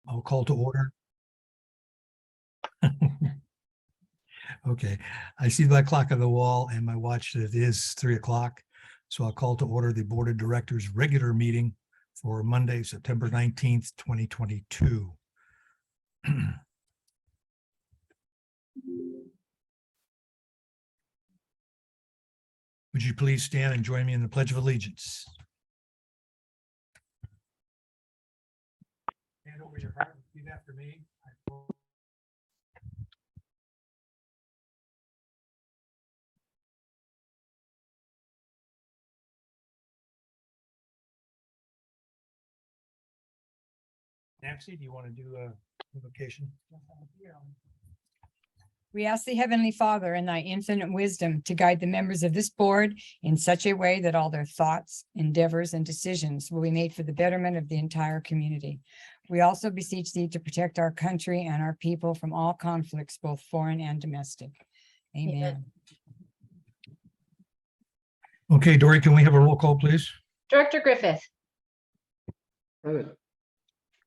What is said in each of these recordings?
I'll call to order. Okay, I see the clock on the wall and my watch that it is 3 o'clock. So I'll call to order the Board of Directors regular meeting for Monday, September 19th, 2022. Would you please stand and join me in the Pledge of Allegiance? Hand over your heart, repeat after me. Nancy, do you want to do a invocation? We ask the Heavenly Father in thy infinite wisdom to guide the members of this board in such a way that all their thoughts, endeavors, and decisions will be made for the betterment of the entire community. We also beseech thee to protect our country and our people from all conflicts, both foreign and domestic. Amen. Okay, Dory, can we have a roll call, please? Director Griffith.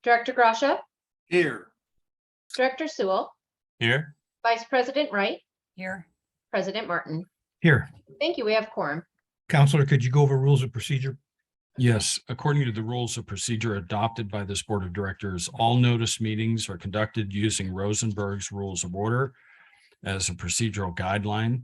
Director Grasha. Here. Director Sewell. Here. Vice President Wright. Here. President Martin. Here. Thank you. We have quorum. Counselor, could you go over rules of procedure? Yes, according to the rules of procedure adopted by this Board of Directors, all notice meetings are conducted using Rosenberg's Rules of Order as a procedural guideline.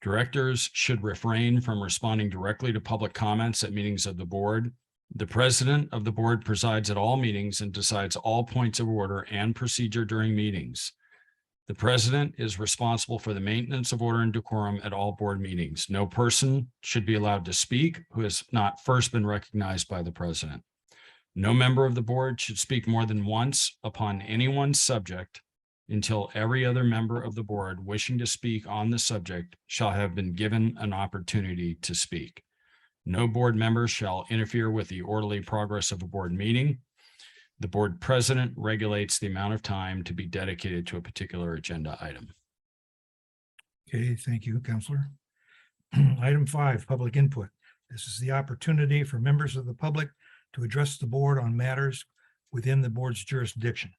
Directors should refrain from responding directly to public comments at meetings of the board. The president of the board presides at all meetings and decides all points of order and procedure during meetings. The president is responsible for the maintenance of order and decorum at all board meetings. No person should be allowed to speak who has not first been recognized by the president. No member of the board should speak more than once upon anyone's subject until every other member of the board wishing to speak on the subject shall have been given an opportunity to speak. No board member shall interfere with the orderly progress of a board meeting. The board president regulates the amount of time to be dedicated to a particular agenda item. Okay, thank you, Counselor. Item 5, public input. This is the opportunity for members of the public to address the board on matters within the board's jurisdiction.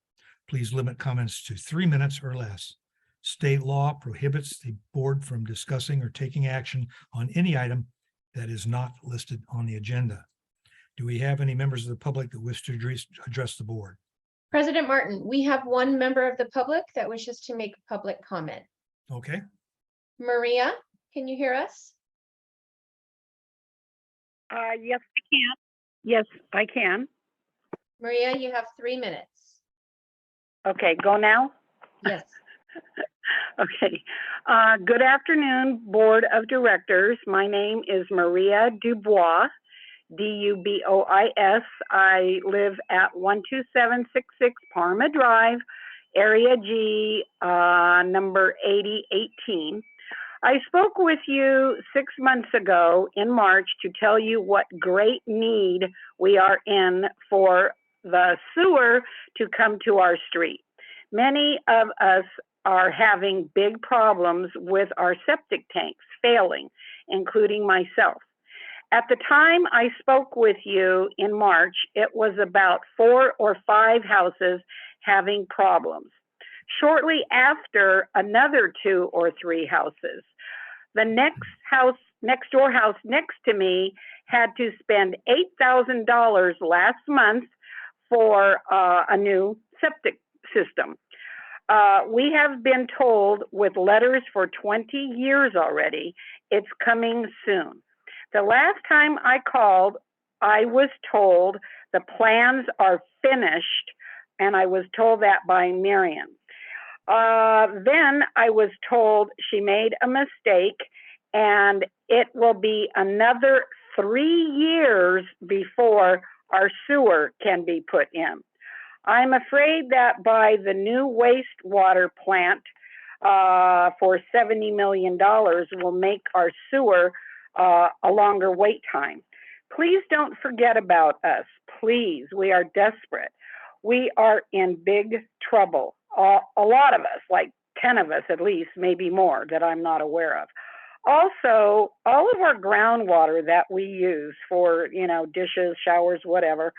Please limit comments to 3 minutes or less. State law prohibits the board from discussing or taking action on any item that is not listed on the agenda. Do we have any members of the public that wish to address the board? President Martin, we have one member of the public that wishes to make public comment. Okay, Maria, can you hear us? Yes, I can. Yes, I can. Maria, you have 3 minutes. Okay, go now. Yes. Okay. Good afternoon, Board of Directors. My name is Maria Dubois, D-U-B-O-I-S. I live at 12766 Parma Drive, Area G, number 8018. I spoke with you 6 months ago in March to tell you what great need we are in for the sewer to come to our street. Many of us are having big problems with our septic tanks failing, including myself. At the time I spoke with you in March, it was about 4 or 5 houses having problems. Shortly after, another 2 or 3 houses. The next door house next to me had to spend $8,000 last month for a new septic system. We have been told with letters for 20 years already, it's coming soon. The last time I called, I was told the plans are finished, and I was told that by Miriam. Then I was told she made a mistake and it will be another 3 years before our sewer can be put in. I'm afraid that by the new wastewater plant for $70 million will make our sewer a longer wait time. Please don't forget about us. Please, we are desperate. We are in big trouble. A lot of us, like 10 of us at least, maybe more that I'm not aware of. Also, all of our groundwater that we use for, dishes, showers, whatever,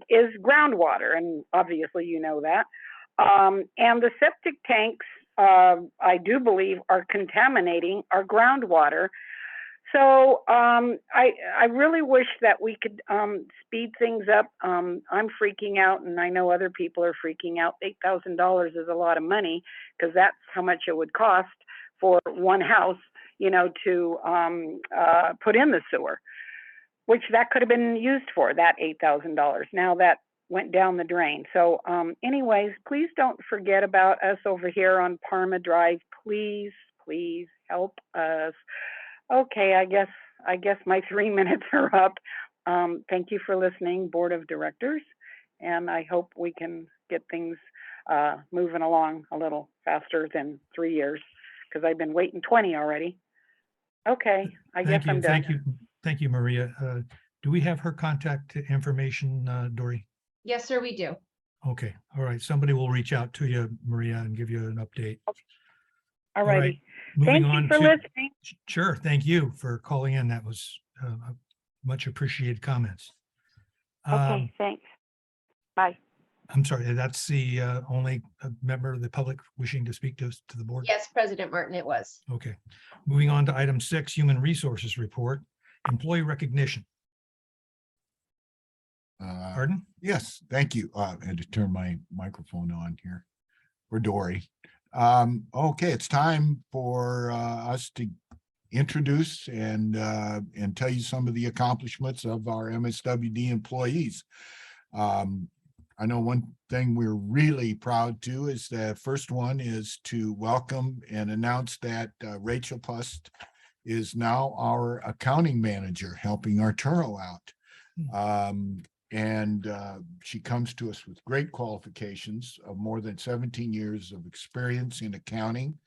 is groundwater, and obviously you know that. And the septic tanks, I do believe, are contaminating our groundwater. So I really wish that we could speed things up. I'm freaking out, and I know other people are freaking out. $8,000 is a lot of money, because that's how much it would cost for one house, you know, to put in the sewer, which that could have been used for, that $8,000. Now that went down the drain. So anyways, please don't forget about us over here on Parma Drive. Please, please help us. Okay, I guess my 3 minutes are up. Thank you for listening, Board of Directors, and I hope we can get things moving along a little faster than 3 years, because I've been waiting 20 already. Okay, I guess I'm done. Thank you, Maria. Do we have her contact information, Dory? Yes, sir, we do. Okay, all right. Somebody will reach out to you, Maria, and give you an update. All right, righty. moving Thank on you for to- listening. Sure, thank you for calling in. That was much appreciated comments. Okay, thanks. Bye. I'm sorry, that's the only member of the public wishing to speak to the board? Yes, President Martin, it was. Okay, moving on to item 6, Human Resources Report, Employee Recognition. Pardon? Yes, thank you. I had to turn my microphone on here for Dory. Okay, it's time for us to introduce and tell you some of the accomplishments of our MSWD employees. I know one thing we're really proud to is the first one is to welcome and announce that Rachel Pust is now our accounting manager, helping Arturo out. And she comes to us with great qualifications of more than 17 years of experience in accounting,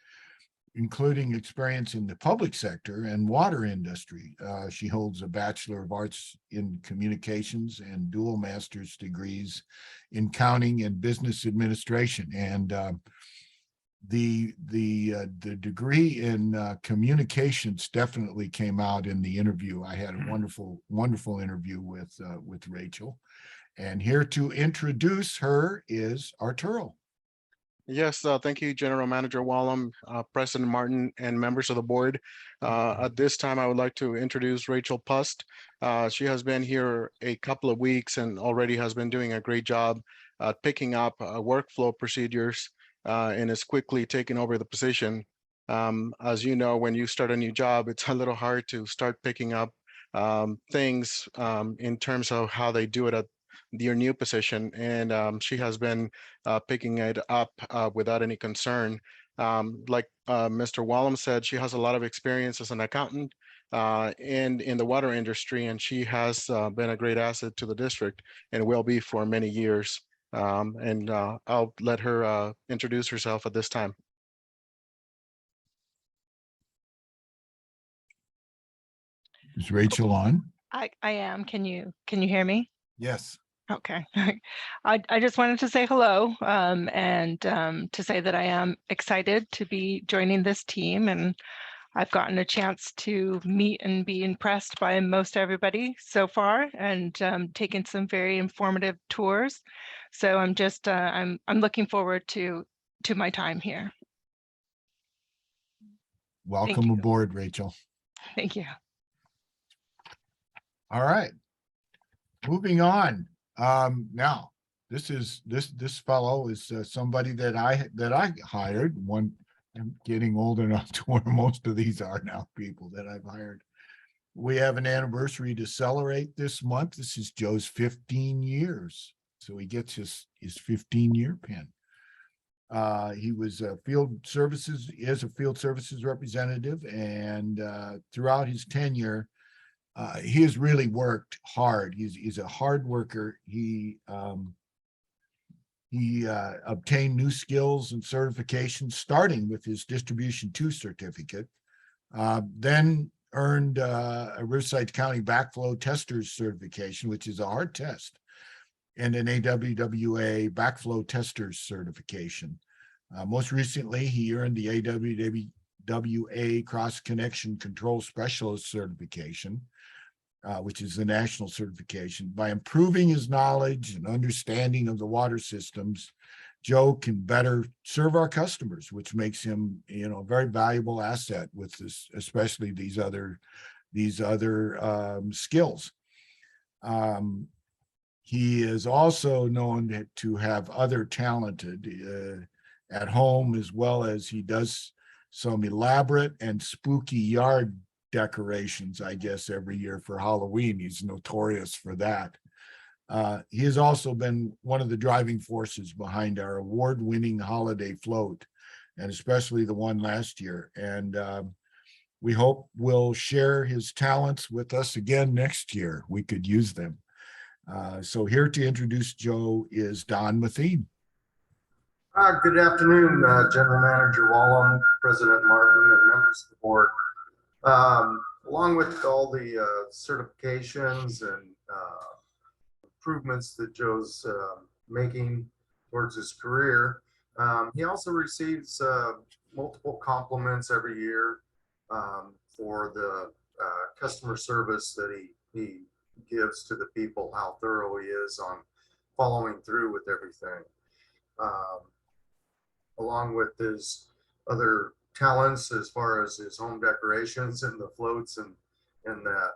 including experience in the public sector and water industry. She holds a Bachelor of Arts in Communications and dual master's degrees in accounting and business administration. And the degree in communications definitely came out in the interview. I had a wonderful interview with Rachel, and here to introduce her is Arturo. Yes, thank you, General Manager Wallum, President Martin, and members of the board. At this time, I would like to introduce Rachel Pust. She has been here a couple of weeks and already has been doing a great job at picking up workflow procedures and is quickly taking over the position. As you know, when you start a new job, it's a little hard to start picking up things in terms of how they do it at your new position. And she has been picking it up without any concern. Like Mr. Wallum said, she has a lot of experience as an accountant and in the water industry, and she has been a great asset to the district and will be for many years. I'll let her introduce herself at this time. Is Rachel on? I am. Can you hear me? Yes. Okay. I just wanted to say hello and to say that I am excited to be joining this team, and I've gotten a chance to meet and be impressed by most everybody so far, and taken some very informative tours. So I'm just I'm looking forward to my time here. Welcome aboard, Rachel. Thank you. All right. Moving on. Now this fellow is somebody that I hired. I'm getting old enough to where most of these are now people that I've hired. We have an anniversary to celebrate this month. This is Joe's 15 years. So he gets his 15-year pin. He was a field services representative, and throughout his tenure, he has really worked hard. He's a hard worker. He obtained new skills and certifications, starting with his Distribution 2 certificate, then earned a Riverside County Backflow Testers certification, which is a hard test, and an AWWA Backflow Testers certification. Most recently, he earned the AWWA Cross Connection Control Specialist certification. which is the national certification. By improving his knowledge and understanding of the water systems, Joe can better serve our customers, which makes him, a very valuable asset with this, especially these other skills. He is also known to have other talented at home, as well as he does some elaborate and spooky yard decorations, I guess, every year for Halloween. He's notorious for that. He has also been one of the driving forces behind our award-winning holiday float, and especially the one last year. And we hope will share his talents with us again next year. We could use them. So here to introduce Joe is Don Matheny. Good afternoon, General Manager Wallum, President Martin, and members of the board. Along with all the certifications and improvements that Joe's making towards his career, he also receives multiple compliments every year for the customer service that he gives to the people, how thorough he is on following through with everything. Along with his other talents as far as his home decorations and the floats and that.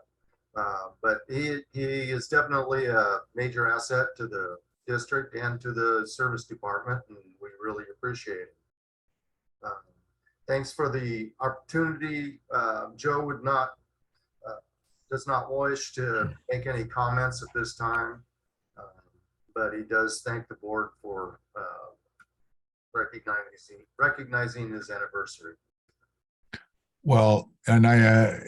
But he is definitely a major asset to the district and to the service department, and we really appreciate it. Thanks for the opportunity. Joe does not wish to make any comments at this time, but he does thank the board for recognizing his anniversary. Well, and I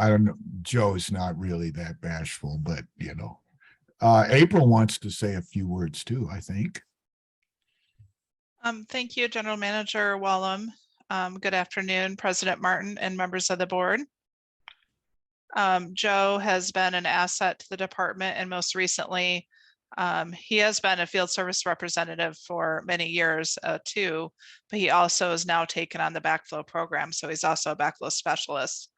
don't know, Joe's not really that bashful, but April wants to say a few words too, I think. Thank you, General Manager Wallum. Good afternoon, President Martin and members of the board. Joe has been an asset to the department, and most recently, he has been a field service representative for many years too, but he also has now taken on the backflow program. So he's also a backflow specialist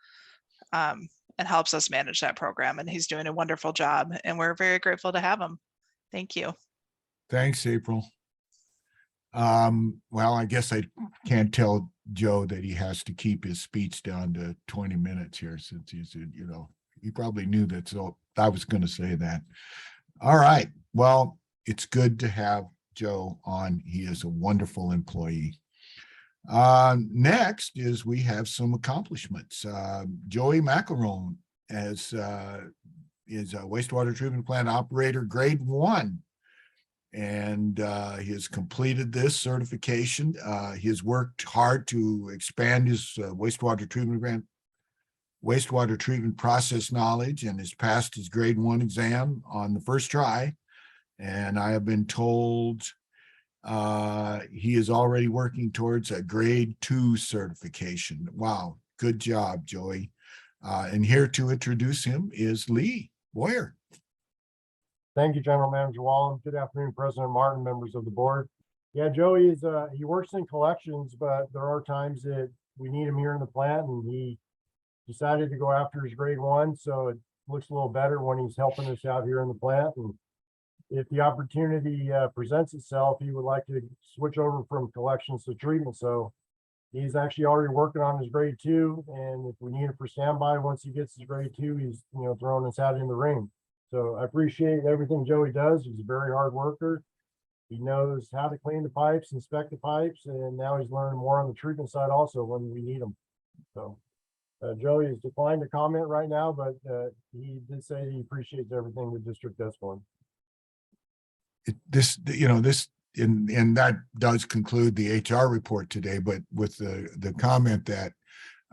and helps us manage that program. And he's doing a wonderful job, and we're very grateful to have him. Thank you. Thanks, April. Well, I guess I can't tell Joe that he has to keep his speech down to 20 minutes here, since he's, he probably knew that. So I was going to say that. All right. Well, it's good to have Joe on. He is a wonderful employee. Next is we have some accomplishments. Joey McElroy is a wastewater treatment plant operator, grade 1. And he has completed this certification. He has worked hard to expand his wastewater treatment process knowledge, and has passed his grade 1 exam on the first try. And I have been told he is already working towards a grade 2 certification. Wow, good job, Joey. And here to introduce him is Lee Boyer. Thank you, General Manager Wallum. Good afternoon, President Martin, members of the board. Yeah, Joey is he works in collections, but there are times that we need him here in the plant, and he decided to go after his grade 1. So it looks a little better when he's helping us out here in the plant. And if the opportunity presents itself, he would like to switch over from collections to treatment. So he's actually already working on his grade 2. And if we need him for standby, once he gets his grade 2, he's throwing his hat in the ring. So I appreciate everything Joey does. He's a very hard worker. He knows how to clean the pipes, inspect the pipes, and now he's learning more on the treatment side also when we need him. So Joey has declined to comment right now, but he did say he appreciates everything the district does for him. And that does conclude the HR report today, but with the comment that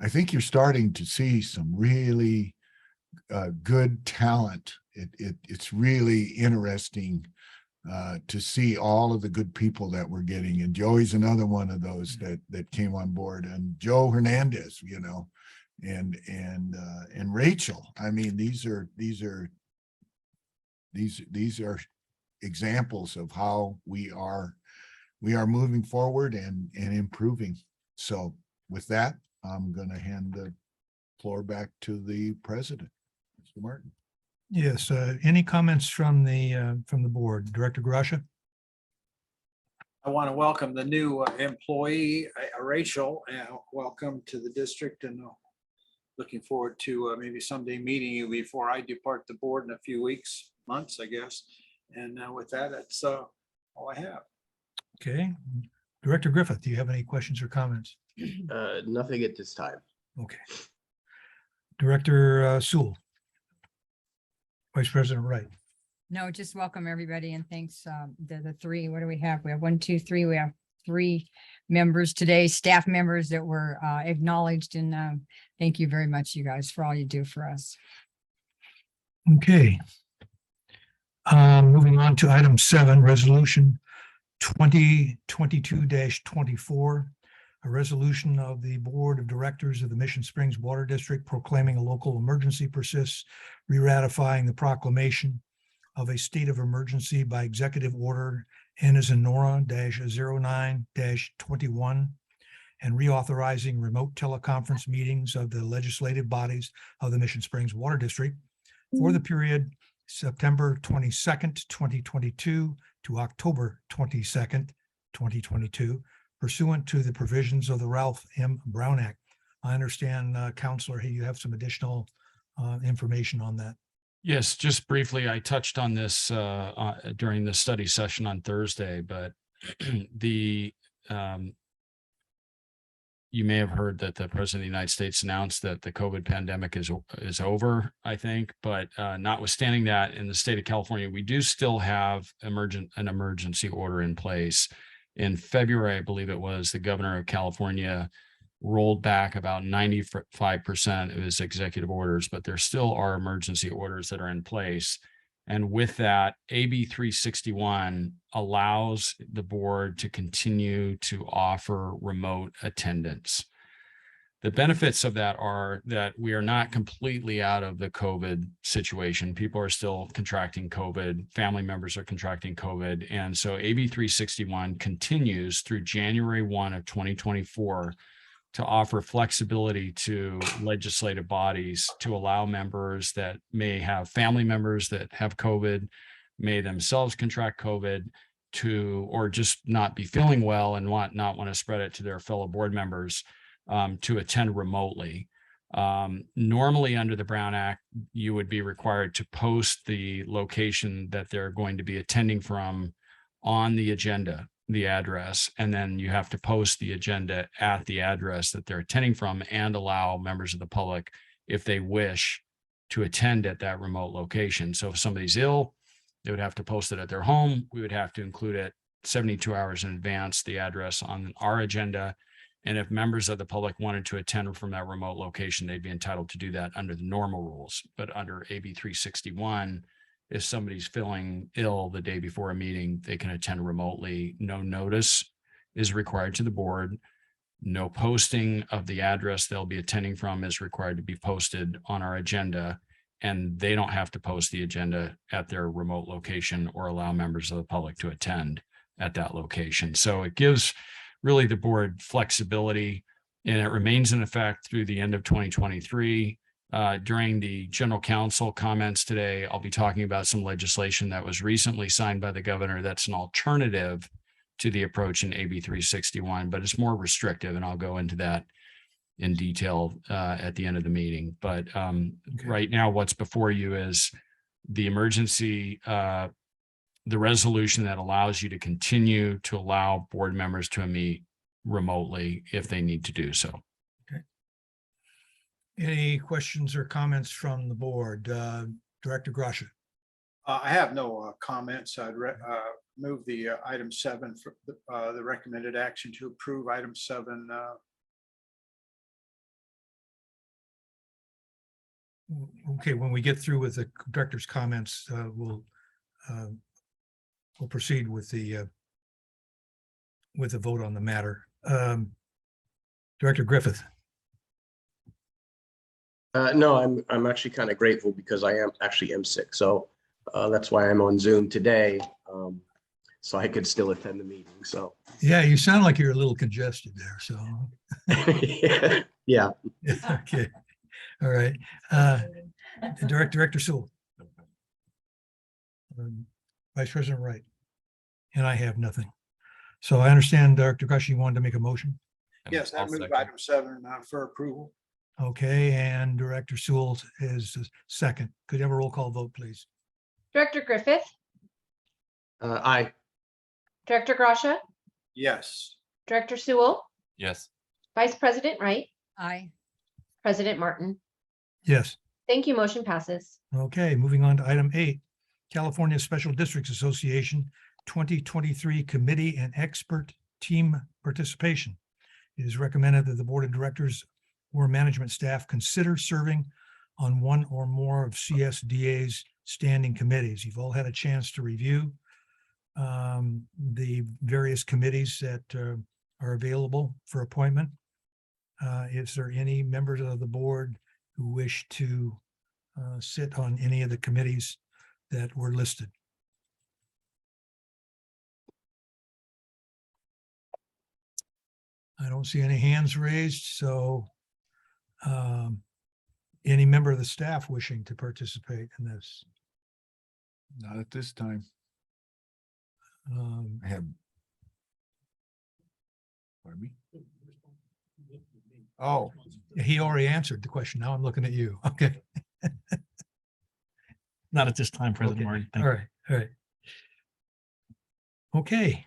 I think you're starting to see some really good talent. It's really interesting to see all of the good people that we're getting, and Joey's another one of those that came on board, and Joe Hernandez, and Rachel. I mean, these are examples of how we are moving forward and improving. So with that, I'm going to hand the floor back to the president, Mr. Martin. Yes, any comments from the board? Director Gracia? I want to welcome the new employee, Rachel, welcome to the district, and looking forward to maybe someday meeting you before I depart the board in a few weeks, months, I guess. And with that, that's all I have. Okay. Director Griffith, do you have any questions or comments? Nothing at this time. Okay. Director Sewell. Vice President Wright. No, just welcome everybody and thanks. The three, what do we have? We have 1, 2, 3. We have 3 members today, staff members that were acknowledged, and thank you very much, you guys, for all you do for us. Okay. Moving on to item 7, resolution 2022-24. A resolution of the Board of Directors of the Mission Springs Water District proclaiming a local emergency persists, re-ratifying the proclamation of a state of emergency by executive order N as in Nora -09-21, and reauthorizing remote teleconference meetings of the legislative bodies of the Mission Springs Water District for the period September 22nd, 2022 to October 22nd, 2022, pursuant to the provisions of the Ralph M. Brown Act. I understand, Counselor, hey, you have some additional information on that. Yes, just briefly, I touched on this during the study session on Thursday, but you may have heard that the President of the United States announced that the COVID pandemic is over, I think, but notwithstanding that, in the state of California, we do still have an emergency order in place. In February, I believe it was, the governor of California rolled back about 95% of his executive orders, but there still are emergency orders that are in place. And with that, AB 361 allows the board to continue to offer remote attendance. The benefits of that are that we are not completely out of the COVID situation. People are still contracting COVID, family members are contracting COVID. And so AB 361 continues through January 1 of 2024 to offer flexibility to legislative bodies to allow members that may have family members that have COVID, may themselves contract COVID, or just not be feeling well and not want to spread it to their fellow board members, to attend remotely. Normally under the Brown Act, you would be required to post the location that they're going to be attending from on the agenda, the address, and then you have to post the agenda at the address that they're attending from and allow members of the public, if they wish, to attend at that remote location. So if somebody's ill, they would have to post it at their home. We would have to include it 72 hours in advance, the address on our agenda. And if members of the public wanted to attend from that remote location, they'd be entitled to do that under the normal rules. But under AB 361, if somebody's feeling ill the day before a meeting, they can attend remotely. No notice is required to the board. No posting of the address they'll be attending from is required to be posted on our agenda. And they don't have to post the agenda at their remote location or allow members of the public to attend at that location. So it gives really the board flexibility, and it remains in effect through the end of 2023. During the general counsel comments today, I'll be talking about some legislation that was recently signed by the governor that's an alternative to the approach in AB 361, but it's more restrictive, and I'll go into that in detail at the end of the meeting. But right now, what's before you is the emergency, the resolution that allows you to continue to allow board members to meet remotely if they need to do so. Okay. Any questions or comments from the board? Director Gracia. I have no comments. I'd move the item 7 for the recommended action to approve item 7. Okay, when we get through with the director's comments, we'll proceed with the vote on the matter. Director Griffith. No, I'm actually kind of grateful because I am sick. So that's why I'm on Zoom today. So I could still attend the meeting. So Yeah, you sound like you're a little congested there. So yeah. Okay. All right. Director Sewell. Vice President Wright. And I have nothing. So I understand Dr. Gush, you wanted to make a motion. And Yes, I I'll move second. item 7 for approval. Okay, and Director Sewell is the second. Could you have a roll call vote, please? Director Griffith, Aye. Director Grasha, Yes. Director Sewell, Yes. Vice President Wright, Aye. President Martin. Yes. Thank you. Motion passes. Okay, moving on to item 8, California Special Districts Association 2023 Committee and Expert Team Participation. It is recommended that the Board of Directors or management staff consider serving on one or more of CSDA's standing committees. You've all had a chance to review the various committees that are available for appointment. Is there any members of the board who wish to sit on any of the committees that were listed? I don't see any hands raised, so any member of the staff wishing to participate in this? Not at this time. Um, I have. Pardon me? Oh, He already answered the question. Now I'm looking at you. Okay. Not at this time, President Okay. Martin. Thank All you. right, all right. Okay.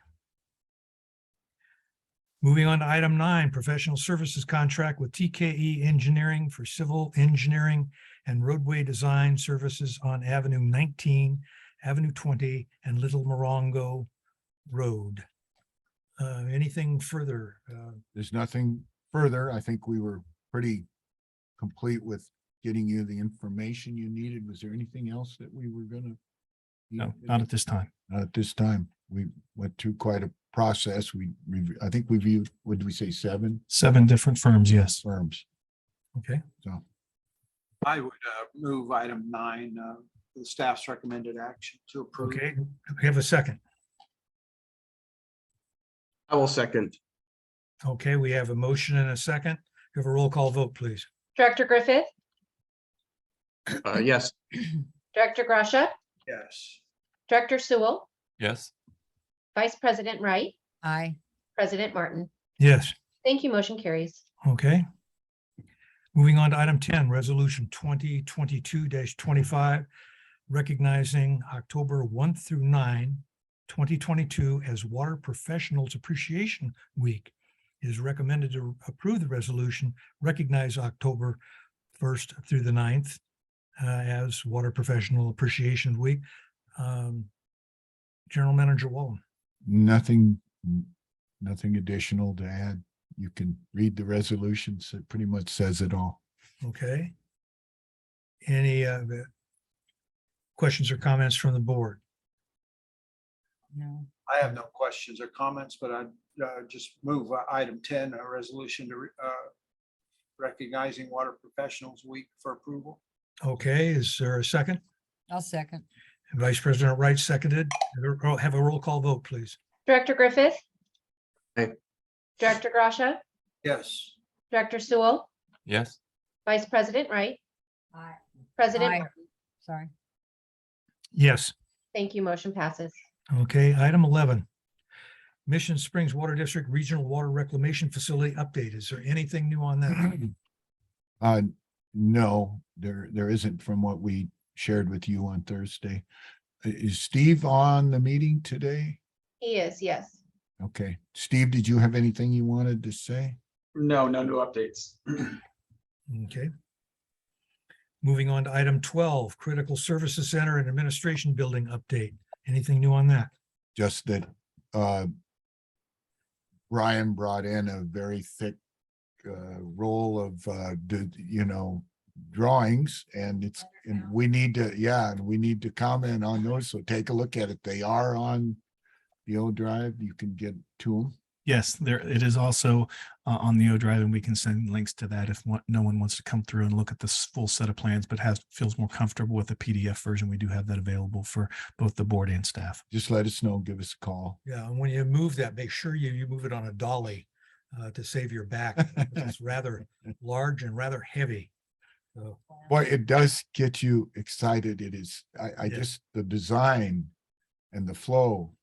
Moving on to item 9, professional services contract with TKE Engineering for civil engineering and roadway design services on Avenue 19, Avenue 20, and Little Morongo Road. Anything further? there's nothing further. I think we were pretty complete with getting you the information you needed. Was there anything else that we were gonna? No, not at this time. Not at this time. We went through quite a process. I think we viewed, what did we say, 7 7 different firms, yes. firms? Okay, So I would move item 9, the staff's recommended action to approve. okay. Do we have a second? I will second. Okay, we have a motion and a second. You have a roll call vote, please. Director Griffith, Yes. Director Grasha, Yes. Director Sewell, Yes. Vice President Wright, Aye. President Martin. Yes. Thank you. Motion carries. Okay. Moving on to item 10, resolution 2022-25, recognizing October 1 through 9, 2022 as Water Professionals Appreciation Week. It is recommended to approve the resolution, recognize October 1st through the 9th as Water Professional Appreciation Week. General Manager Wallen. nothing additional to add. You can read the resolutions. It pretty much says it all. Okay. Any questions or comments from the board? No. I have no questions or comments, but I'd just move item 10, a resolution to recognizing Water Professionals Week for approval. Okay, is there a second? I'll second. Vice President Wright seconded. Have a roll call vote, please. Director Griffith. Aye. Director Grasha, Yes. Director Sewell, Yes. Vice President Wright, Aye. President Aye. Martin. Sorry. Yes. Thank you. Motion passes. Okay, item 11. Mission Springs Water District Regional Water Reclamation Facility update. Is there anything new on that? No, there isn't from what we shared with you on Thursday. Is Steve on the meeting today? He is, yes. Okay. Steve, did you have anything you wanted to say? No new updates. Okay. Moving on to item 12, Critical Services Center and Administration Building update. Anything new on that? Just that Ryan brought in a very thick roll of drawings, and we need to comment on those. So take a look at it. They are on the O Drive. You can get to them. Yes, it is also on the O Drive, and we can send links to that if no one wants to come through and look at this full set of plans, but feels more comfortable with the PDF version. We do have that available for both the board and staff. Just let us know, give us a call. Yeah, and when you move that, make sure you move it on a dolly to save your back. It's rather large and rather heavy. So, Boy, it does get you excited. It is, I Yeah. just, the design and the flow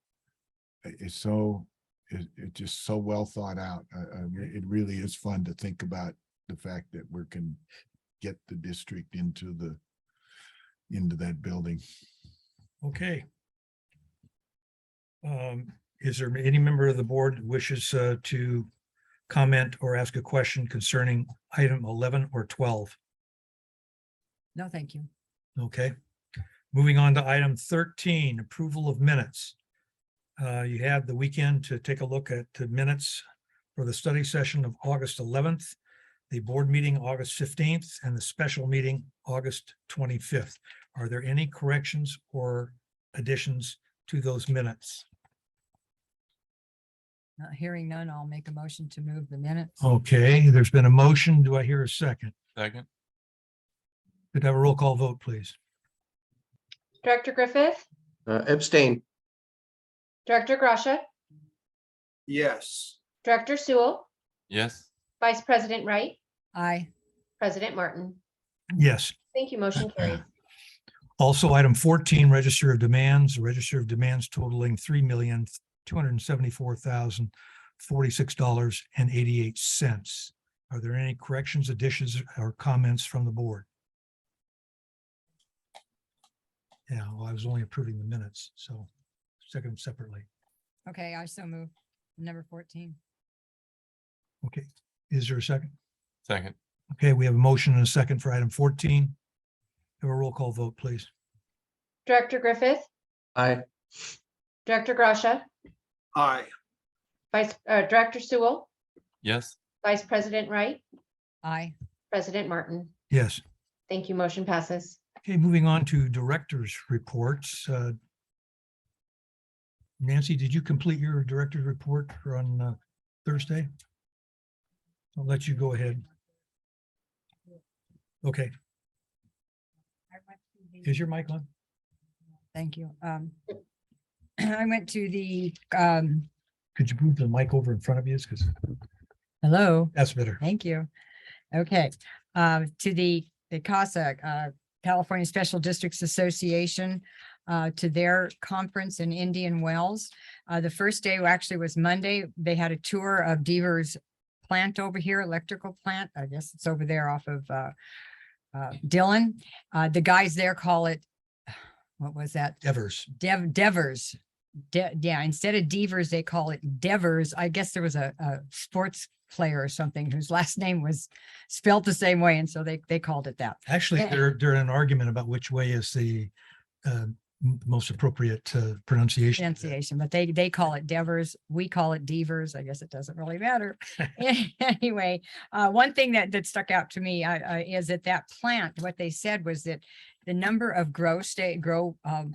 is so, it's just so well thought out. It really is fun to think about the fact that we can get the district into that building. Okay. Is there any member of the board that wishes to comment or ask a question concerning item 11 or 12? No, thank you. Okay. Moving on to item 13, approval of minutes. You had the weekend to take a look at the minutes for the study session of August 11th, the board meeting August 15th, and the special meeting August 25th. Are there any corrections or additions to those minutes? Hearing none, I'll make a motion to move the minutes. Okay, there's been a motion. Do I hear a second? Second. Could I have a roll call vote, please? Director Griffith, Abstain. Director Grasha, Yes. Director Sewell, Yes. Vice President Wright, Aye. President Martin. Yes. Thank you. Motion carries. Also, item 14, register of demands, totaling $3,274,046.88. Are there any corrections, additions, or comments from the board? Yeah, well, I was only approving the minutes, so second them separately. Okay, I so move number 14. Okay, is there a second? Second. Okay, we have a motion and a second for item 14. Have a roll call vote, please. Director Griffith, Aye. Director Grasha, Aye. Director Sewell, Yes. Vice President Wright, Aye. President Martin. Yes. Thank you. Motion passes. Okay, moving on to director's reports. Nancy, did you complete your director's report on Thursday? I'll let you go ahead. Okay, is your mic on? Thank you. I went to the, Could you move the mic over in front of you? Because hello. that's better. Thank you. Okay, to the CASA, California Special Districts Association, to their conference in Indian Wells. The first day actually was Monday. They had a tour of Devers plant over here, electrical plant. I guess it's over there off of Dillon. The guys there call it, what was that? Devers. Devers. Yeah, instead of Devers, they call it Devers. I guess there was a sports player or something whose last name was spelled the same way, and so they called it that. Actually, they're in an argument about which way is the most appropriate pronunciation. But they call it Devers. We call it Devers. I guess it doesn't really matter. Anyway, one thing that stuck out to me is that plant, what they said was that the number of grow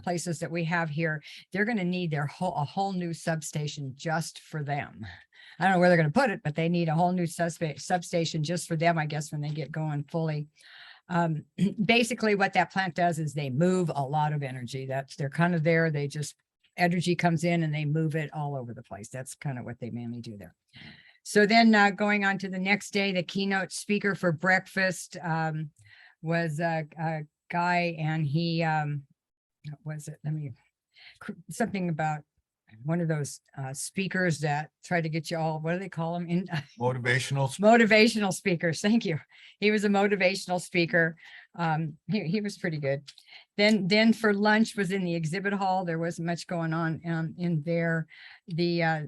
places that we have here, they're going to need a whole new substation just for them. I don't know where they're going to put it, but they need a whole new substation just for them, I guess, when they get going fully. Basically what that plant does is they move a lot of energy. They're kind of there. They just, energy comes in and they move it all over the place. That's kind of what they mainly do there. So then going on to the next day, the keynote speaker for breakfast was a guy, and he, what was it? Something about one of those speakers that try to get you all, what do they call them? Motivational speakers. Thank you. He was a motivational speaker. He was pretty good. Then for lunch was in the exhibit hall. There wasn't much going on in there. The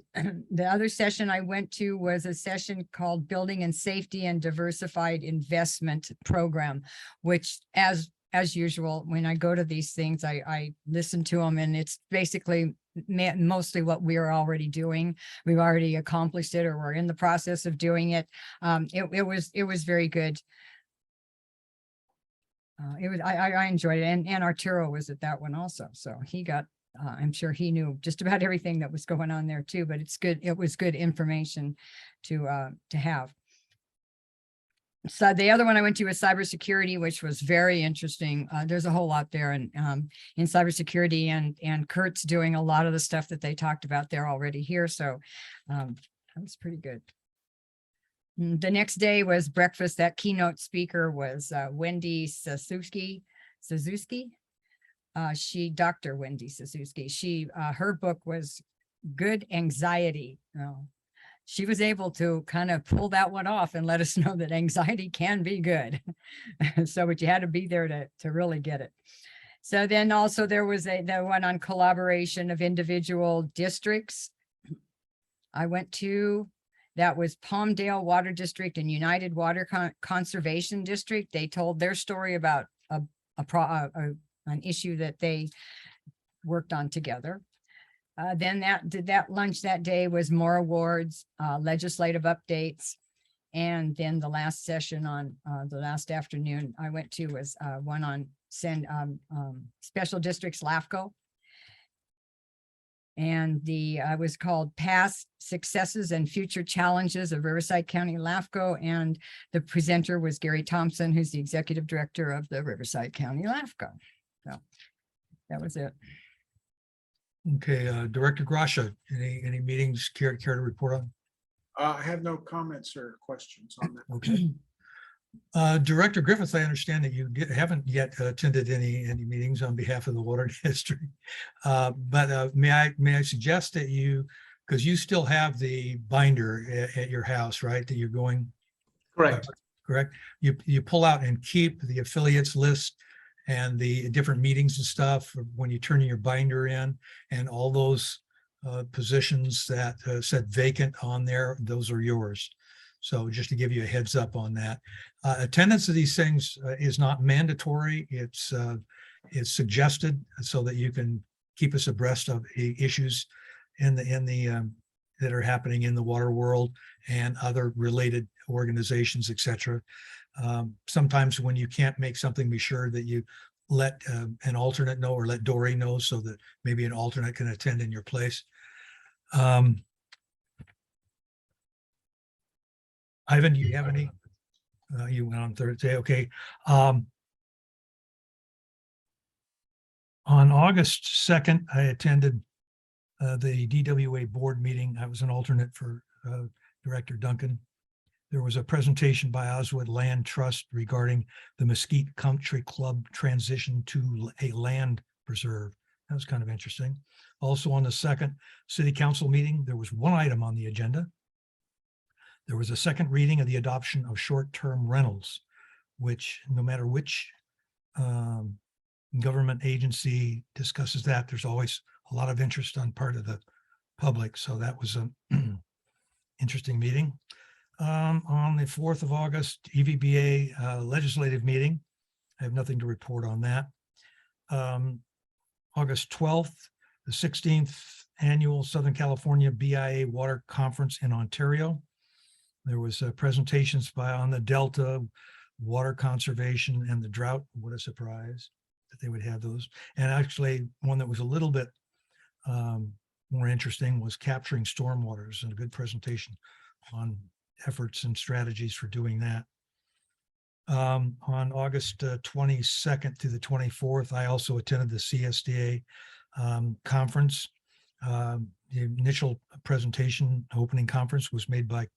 other session I went to was a session called Building and Safety and Diversified Investment Program, which as usual, when I go to these things, I listen to them, and it's basically mostly what we're already doing. We've already accomplished it, or we're in the process of doing it. It was very good. I enjoyed it, and Arturo was at that one also. So he got, I'm sure he knew just about everything that was going on there too, but it's good. It was good information to have. So the other one I went to was cybersecurity, which was very interesting. There's a whole lot there in cybersecurity, and Kurt's doing a lot of the stuff that they talked about there already here. So that was pretty good. The next day was breakfast. That keynote speaker was Wendy Suzuki. Dr. Wendy Suzuki. Her book was Good Anxiety. She was able to kind of pull that one off and let us know that anxiety can be good. So, but you had to be there to really get it. So then also there was the one on collaboration of individual districts. I went to, that was Palmdale Water District and United Water Conservation District. They told their story about an issue that they worked on together. Then that lunch that day was more awards, legislative updates. And then the last session on the last afternoon I went to was one on special districts LAFCO. And was called Past Successes and Future Challenges of Riverside County LAFCO. And the presenter was Gary Thompson, who's the executive director of the Riverside County LAFCO. So that was it. Okay, Director Grasha, any meetings care to report on? I have no comments or questions on that. Okay. Director Griffith, I understand that you haven't yet attended any meetings on behalf of the Water District. But may I suggest that you, because you still have the binder at your house, right? That you're going. Correct. Correct. You pull out and keep the affiliates list and the different meetings and stuff when you turn your binder in, and all those positions that said vacant on there, those are yours. So just to give you a heads up on that. Attendance of these things is not mandatory. It's suggested so that you can keep us abreast of issues in the that are happening in the water world and other related organizations, etc. Sometimes when you can't make something, be sure that you let an alternate know, or let Dory know, so that maybe an alternate can attend in your place. Ivan, do you have any? You went on Thursday, okay. On August 2nd, I attended the DWA board meeting. I was an alternate for Director Duncan. There was a presentation by Oswald Land Trust regarding the Mesquite Country Club transition to a land preserve. That was kind of interesting. Also on the second city council meeting, there was one item on the agenda. There was a second reading of the adoption of short-term rentals, which no matter which government agency discusses that, there's always a lot of interest on part of the public. So that was an interesting meeting. On the 4th of August, EVBA legislative meeting. I have nothing to report on that. August 12th, the 16th annual Southern California BIA Water Conference in Ontario. There was presentations on the Delta, water conservation, and the drought. What a surprise that they would have those. And actually, one that was a little bit more interesting was capturing stormwaters, and a good presentation on efforts and strategies for doing that. On August 22nd to the 24th, I also attended the CSDA conference. The initial presentation, opening conference, was made by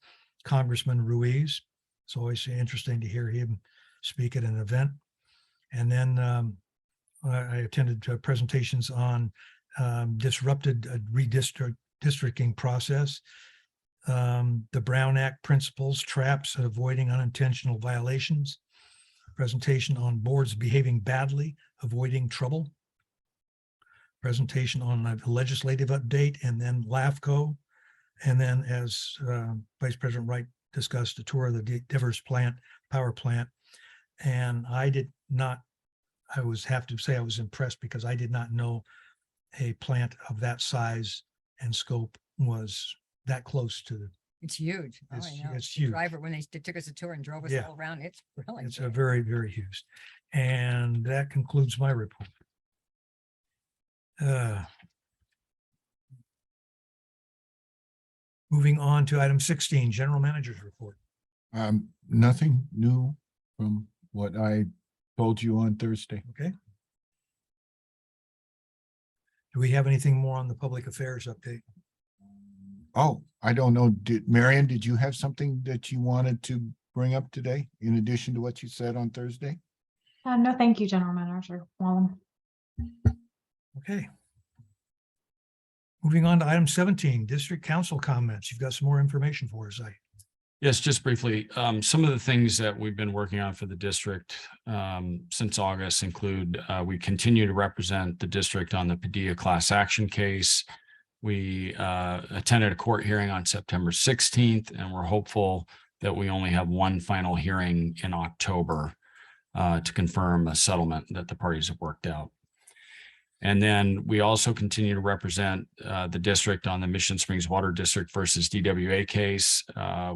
Congressman Ruiz. It's always interesting to hear him speak at an event. And then I attended presentations on disrupted redistricting process, the Brown Act principles, traps, and avoiding unintentional violations, presentation on boards behaving badly, avoiding trouble, presentation on a legislative update, and then LAFCO. And then, as Vice President Wright discussed, a tour of the Devers power plant. And I have to say I was impressed, because I did not know a plant of that size and scope was that close to. It's huge. Oh, It's, I know. it's The huge. driver, when they took us a tour and drove us Yeah. all around, it's really It's big. a very, very huge. And that concludes my report. Moving on to item 16, General Manager's report. Nothing new from what I told you on Thursday. Okay. Do we have anything more on the public affairs update? Oh, I don't know. Marion, did you have something that you wanted to bring up today in addition to what you said on Thursday? No, thank you, General Manager Wallem. Okay. Moving on to item 17, district council comments. You've got some more information for us, Yes, just briefly, some of the things that we've been working on for the district since August include we continue to represent the district on the Padilla class action case. We attended a court hearing on September 16th, and we're hopeful that we only have one final hearing in October to confirm a settlement that the parties have worked out. And then we also continue to represent the district on the Mission Springs Water District versus DWA case.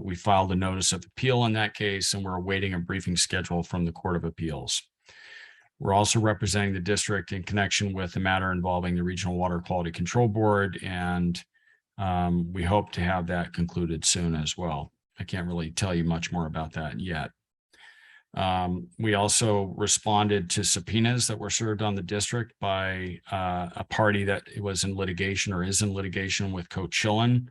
We filed a notice of appeal in that case, and we're awaiting a briefing schedule from the Court of Appeals. We're also representing the district in connection with the matter involving the Regional Water Quality Control Board, and we hope to have that concluded soon as well. I can't really tell you much more about that yet. We also responded to subpoenas that were served on the district by a party that was in litigation or is in litigation with Coachella,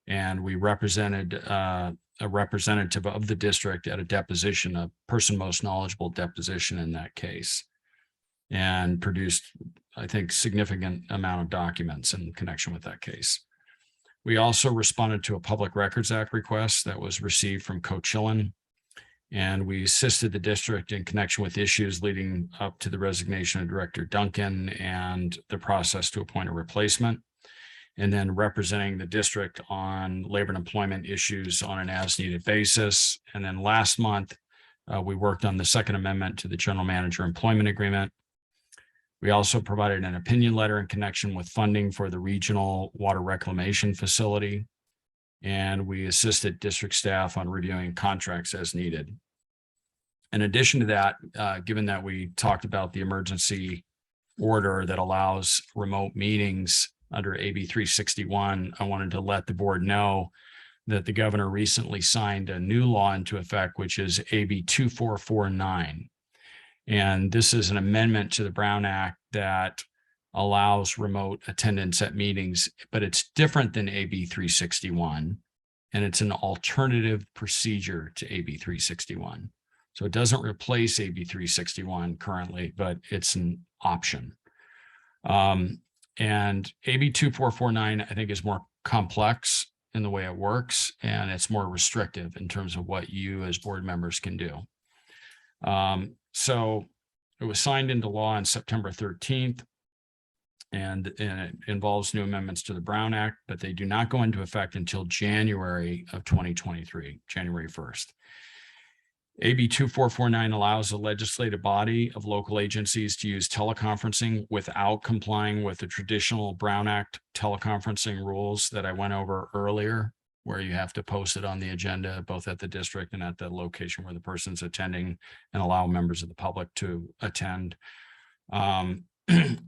and we represented a representative of the district at a deposition, a person most knowledgeable deposition in that case, and produced, I think, significant amount of documents in connection with that case. We also responded to a Public Records Act request that was received from Coachella, and we assisted the district in connection with issues leading up to the resignation of Director Duncan and the process to appoint a replacement, and then representing the district on labor and employment issues on an as-needed basis. And then last month, we worked on the Second Amendment to the General Manager Employment Agreement. We also provided an opinion letter in connection with funding for the Regional Water Reclamation Facility, and we assisted district staff on reviewing contracts as needed. In addition to that, given that we talked about the emergency order that allows remote meetings under AB 361, I wanted to let the board know that the governor recently signed a new law into effect, which is AB 2449. And this is an amendment to the Brown Act that allows remote attendance at meetings, but it's different than AB 361, and it's an alternative procedure to AB 361. So it doesn't replace AB 361 currently, but it's an option. And AB 2449, I think, is more complex in the way it works, and it's more restrictive in terms of what you as board members can do. So it was signed into law on September 13th. And it involves new amendments to the Brown Act, but they do not go into effect until January of 2023, January 1st. AB 2449 allows the legislative body of local agencies to use teleconferencing without complying with the traditional Brown Act teleconferencing rules that I went over earlier, where you have to post it on the agenda, both at the district and at the location where the person's attending, and allow members of the public to attend.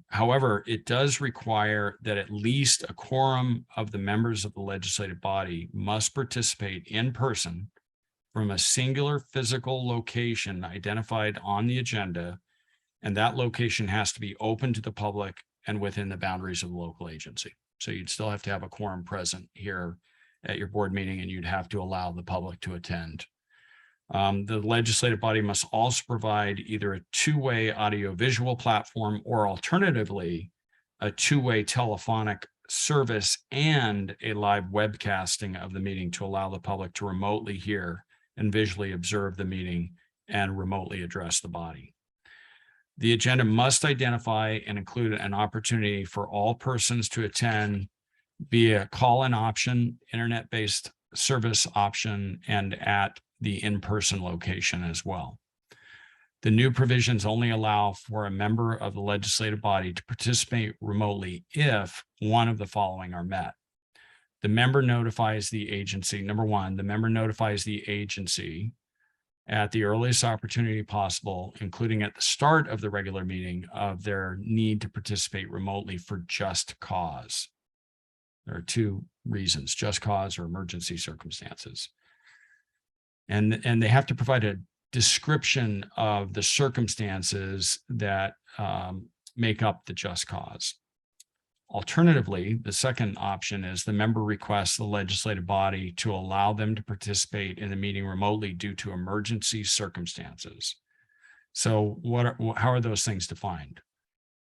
However, it does require that at least a quorum of the members of the legislative body must participate in person from a singular physical location identified on the agenda, and that location has to be open to the public and within the boundaries of the local agency. So you'd still have to have a quorum present here at your board meeting, and you'd have to allow the public to attend. The legislative body must also provide either a two-way audio-visual platform or alternatively, a two-way telephonic service and a live webcasting of the meeting to allow the public to remotely hear and visually observe the meeting and remotely address the body. The agenda must identify and include an opportunity for all persons to attend via call-in option, internet-based service option, and at the in-person location as well. The new provisions only allow for a member of the legislative body to participate remotely if one of the following are met. The member notifies the agency. Number one, the member notifies the agency at the earliest opportunity possible, including at the start of the regular meeting, of their need to participate remotely for just cause. There are two reasons: just cause or emergency circumstances. And they have to provide a description of the circumstances that make up the just cause. Alternatively, the second option is the member requests the legislative body to allow them to participate in the meeting remotely due to emergency circumstances. So how are those things defined?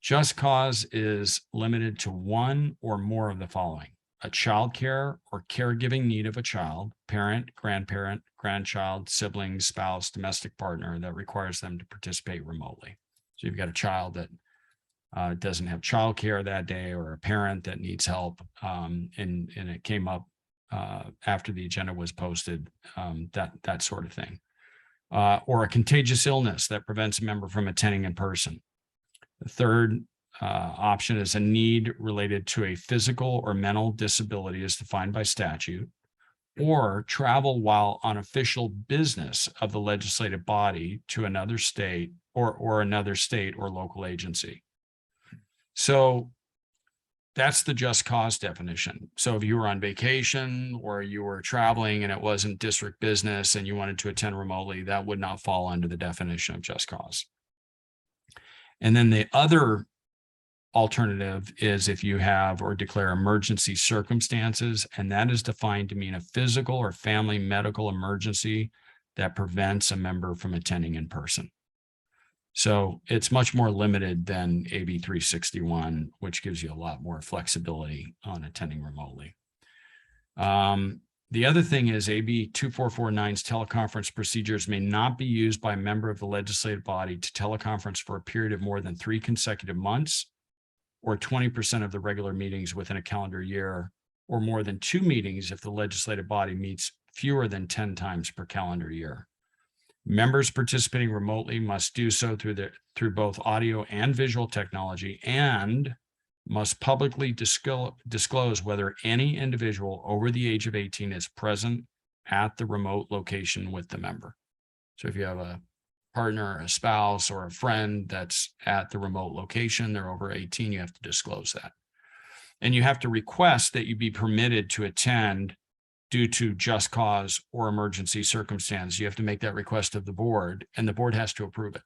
Just cause is limited to one or more of the following: a childcare or caregiving need of a child, parent, grandparent, grandchild, sibling, spouse, domestic partner that requires them to participate remotely. So you've got a child that doesn't have childcare that day, or a parent that needs help, and it came up after the agenda was posted, that sort of thing. Or a contagious illness that prevents a member from attending in person. The third option is a need related to a physical or mental disability as defined by statute, or travel while on official business of the legislative body to another state or another state or local agency. So that's the just cause definition. So if you were on vacation or you were traveling and it wasn't district business and you wanted to attend remotely, that would not fall under the definition of just cause. And then the other alternative is if you have or declare emergency circumstances, and that is defined to mean a physical or family medical emergency that prevents a member from attending in person. So it's much more limited than AB 361, which gives you a lot more flexibility on attending remotely. The other thing is AB 2449's teleconference procedures may not be used by a member of the legislative body to teleconference for a period of more than 3 consecutive months, or 20% of the regular meetings within a calendar year, or more than 2 meetings if the legislative body meets fewer than 10 times per calendar year. Members participating remotely must do so through both audio and visual technology, and must publicly disclose whether any individual over the age of 18 is present at the remote location with the member. So if you have a partner, a spouse, or a friend that's at the remote location, they're over 18, you have to disclose that. And you have to request that you be permitted to attend due to just cause or emergency circumstance. You have to make that request of the board, and the board has to approve it.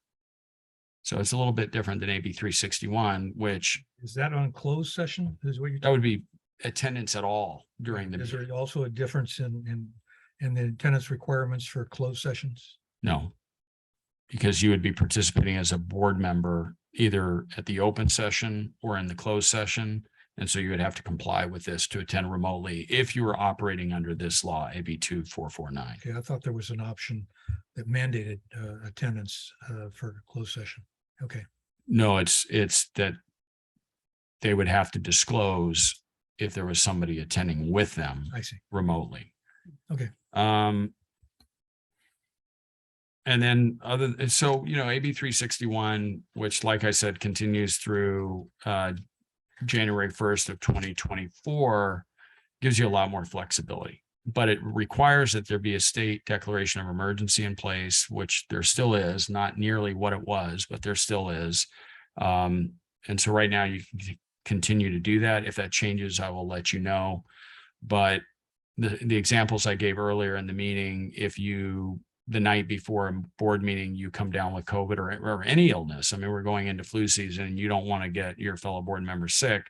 So it's a little bit different than AB 361, which Is that on closed session? Is what you're that would be attendance at all during the Is meeting. there also a difference in the attendance requirements for closed sessions? No, because you would be participating as a board member either at the open session or in the closed session. And so you would have to comply with this to attend remotely if you were operating under this law, AB 2449. Okay, I thought there was an option that mandated attendance for closed session. Okay. No, it's that they would have to disclose if there was somebody attending with them I see. remotely. Okay. And then so, AB 361, which, like I said, continues through January 1st of 2024, gives you a lot more flexibility, but it requires that there be a state declaration of emergency in place, which there still is, not nearly what it was, but there still is. And so right now you can continue to do that. If that changes, I will let you know. But the examples I gave earlier in the meeting, if you, the night before a board meeting, you come down with COVID or any illness. I mean, we're going into flu season and you don't want to get your fellow board member sick.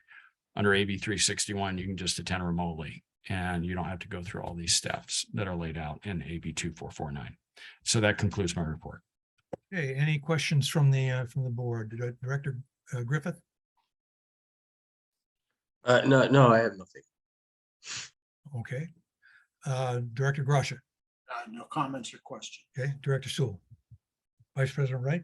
Under AB 361, you can just attend remotely and you don't have to go through all these steps that are laid out in AB 2449. So that concludes my report. Okay, any questions from the board? Director Griffith? No, I have nothing. Okay. Director Grasha? No comments or questions. Okay, Director Sewell? Vice President Wright?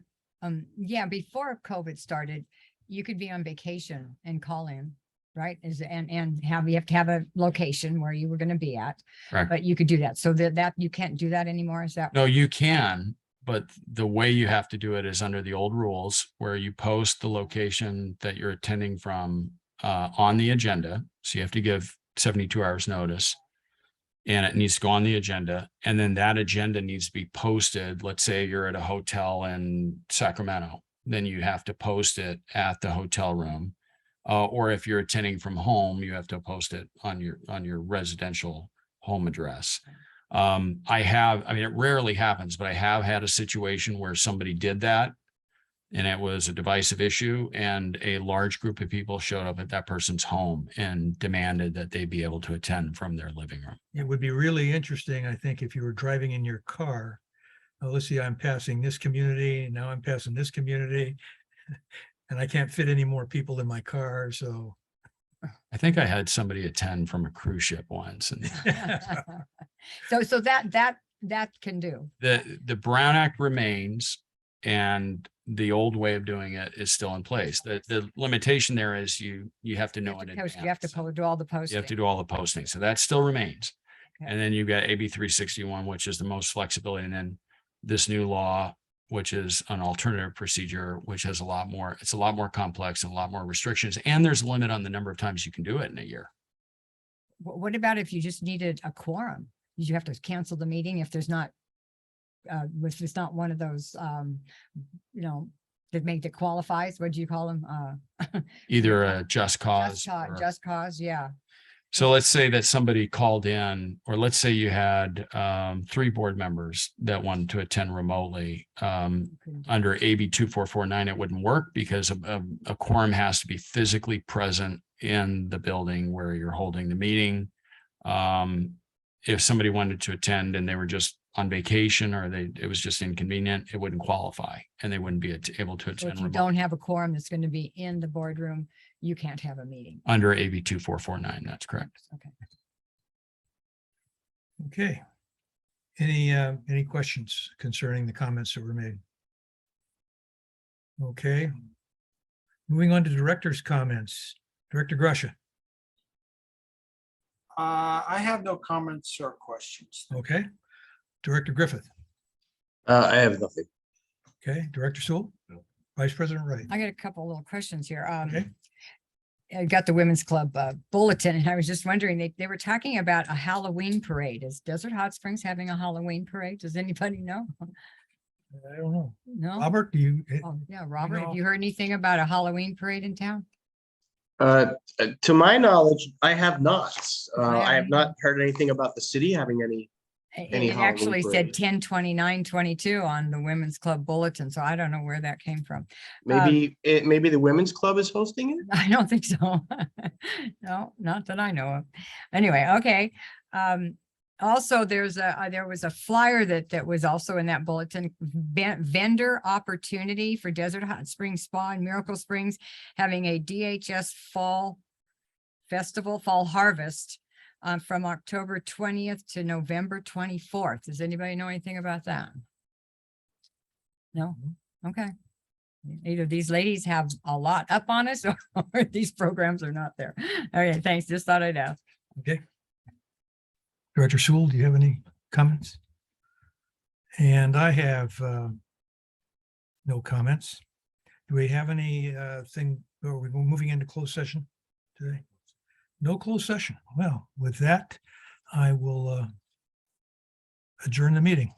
Yeah, before COVID started, you could be on vacation and call in, right? And you have to have a location where you were going to be at, Right. but you could do that. So that you can't do that anymore. Is that? No, you can, but the way you have to do it is under the old rules where you post the location that you're attending from on the agenda. So you have to give 72 hours notice. And it needs to go on the agenda. And then that agenda needs to be posted. Let's say you're at a hotel in Sacramento, then you have to post it at the hotel room. Or if you're attending from home, you have to post it on your residential home address. I mean, it rarely happens, but I have had a situation where somebody did that. And it was a divisive issue, and a large group of people showed up at that person's home and demanded that they be able to attend from their living room. It would be really interesting, I think, if you were driving in your car. Oh, let's see, I'm passing this community, now I'm passing this community. And I can't fit any more people in my car, so. I think I had somebody attend from a cruise ship once, and So that can do. the Brown Act remains, and the old way of doing it is still in place. The limitation there is you have to know in You have to advance. do all the You posting. have to do all the posting. So that still remains. Okay. And then you've got AB 361, which is the most flexibility. And then this new law, which is an alternative procedure, which has it's a lot more complex and a lot more restrictions. And there's a limit on the number of times you can do it in a year. What about if you just needed a quorum? Did you have to cancel the meeting if there's not if it's not one of those, that qualifies? What do you call them? Either a just cause. or- Just cause, yeah. So let's say that somebody called in, or let's say you had 3 board members that wanted to attend remotely. Under AB 2449, it wouldn't work because a quorum has to be physically present in the building where you're holding the meeting. If somebody wanted to attend and they were just on vacation, or it was just inconvenient, it wouldn't qualify and they wouldn't be able to So attend if you remotely don't have a quorum that's going to be in the boardroom, you can't have a meeting. under AB 2449. That's correct. Okay. Okay. Any questions concerning the comments that were made? Okay. Moving on to director's comments. Director Grusha. I have no comments or questions. Okay. Director Griffith. I have nothing. Okay. Director Sewell. Vice President Wright. I got a couple little questions here. Okay. I got the Women's Club bulletin, and I was just wondering, they were talking about a Halloween parade. Is Desert Hot Springs having a Halloween parade? Does anybody know? I don't know. No? Robert, do you? Oh, yeah, Robert, know- have you heard anything about a Halloween parade in town? To my knowledge, I have not. I I have haven't not heard anything about the city having any. Any It Halloween actually said parade. 10/29/22 on the Women's Club bulletin, so I don't know where that came from. Maybe the women's club is hosting it. I don't think so. No, not that I know of. Anyway, okay. Also, there was a flyer that was also in that bulletin, vendor opportunity for Desert Hot Springs Spa in Miracle Springs, having a DHS Fall Festival, Fall Harvest, from October 20th to November 24th. Does anybody know anything about that? No? Okay. Either these ladies have a lot up on us or these programs are not there. Okay, thanks. Just thought I'd ask. Okay. Director Sewell, do you have any comments? And I have no comments. Do we have any thing, are we moving into closed session today? No closed session. Well, with that, I will adjourn the meeting.